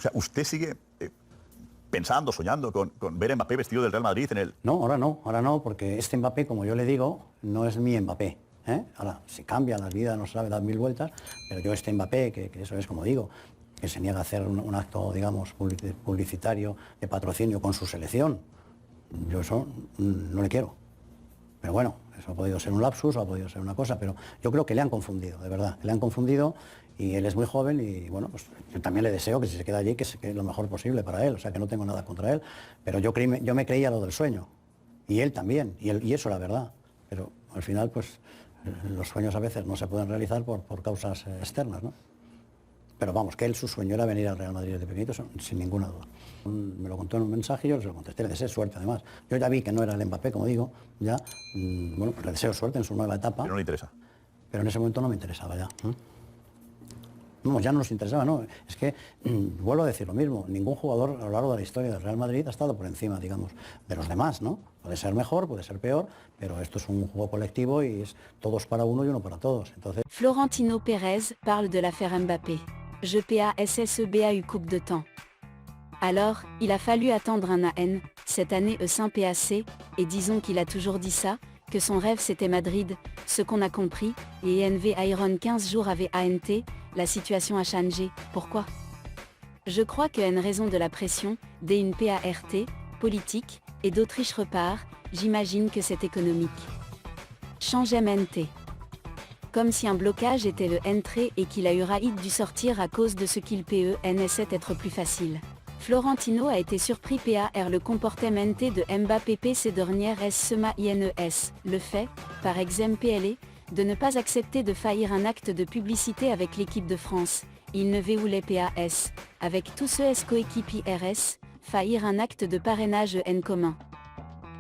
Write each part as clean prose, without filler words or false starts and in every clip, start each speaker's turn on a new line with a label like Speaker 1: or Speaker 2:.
Speaker 1: O sea, usted sigue pensando, soñando con ver a Mbappé vestido del Real Madrid en el...
Speaker 2: No, ahora no, porque este Mbappé, como yo le digo, no es mi Mbappé. Ahora, si cambia la vida, no sabe dar mil vueltas, pero yo este Mbappé, que eso es como digo, que se niega a hacer un acto, digamos, publicitario de patrocinio con su selección, yo eso no le quiero. Pero bueno, eso ha podido ser un lapsus, o ha podido ser una cosa, pero yo creo que le han confundido, de verdad, le han confundido y él es muy joven y bueno, pues yo también le deseo que si se queda allí, que se quede lo mejor posible para él, o sea que no tengo nada contra él, pero yo me creía lo del sueño y él también, y eso la verdad, pero al final pues los sueños a veces no se pueden realizar por causas externas, ¿no? Pero vamos, que él su sueño era venir al Real Madrid desde pequeñito, sin ninguna duda. Me lo contó en un mensaje y yo se lo contesté, le deseo suerte además. Yo ya vi que no era el Mbappé, como digo, ya, bueno, pues le deseo suerte en su nueva etapa.
Speaker 1: Pero no le interesa.
Speaker 2: Pero en ese momento no me interesaba ya. No, ya no nos interesaba, no. Es que, vuelvo a decir lo mismo, ningún jugador a lo largo de la historia del Real Madrid ha estado por encima, digamos, de los demás, ¿no? Puede ser mejor, puede ser peor, pero esto es un juego colectivo y es todos para uno y uno para todos. Entonces...
Speaker 3: Florentino Pérez parle de l'affaire Mbappé. Je PASSEBAU Coupe de temps. Alors, il a fallu attendre un AN, cette année E5 PAC, et disons qu'il a toujours dit ça, que son rêve c'était Madrid, ce qu'on a compris, et ENV Iron 15 jours avait ANT, la situation a changé, pourquoi? Je crois que en raison de la pression, d'une PART, politique, et d'Autriche repart, j'imagine que c'est économique. Changem NT. Comme si un blocage était le entrée et qu'il a eu raïd dû sortir à cause de ce qu'il peut NSet être plus facile. Florentino a été surpris par le comportement de Mbappé ces dernières semaines INES, le fait, par exemple de ne pas accepter de faillir un acte de publicité avec l'équipe de France, il ne voulait PAS, avec tous ceux coéquipiers RS, faillir un acte de parrainage en commun.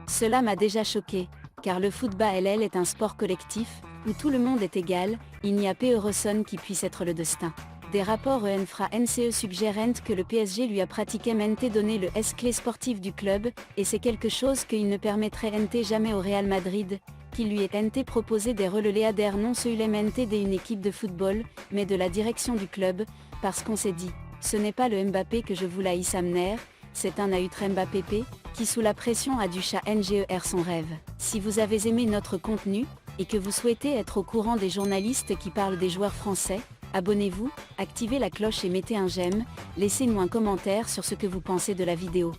Speaker 3: Cela m'a déjà choqué, car le football LL est un sport collectif, où tout le monde est égal, il n'y a pas personne qui puisse être le destin. Des rapports ENFRA NCE suggèrent que le PSG lui a pratiqué mente donné le clé sportif du club, et c'est quelque chose qu'il ne permettrait ente jamais au Real Madrid, qu'il lui est ente proposé des relais adhèrent non seulement d'une équipe de football, mais de la direction du club, parce qu'on s'est dit, ce n'est pas le Mbappé que je voulais amener, c'est un autre Mbappé, qui sous la pression a dû NGER son rêve. Si vous avez aimé notre contenu, et que vous souhaitez être au courant des journalistes qui parlent des joueurs français, abonnez-vous, activez la cloche et mettez un j'aime, laissez-nous un commentaire sur ce que vous pensez de la vidéo.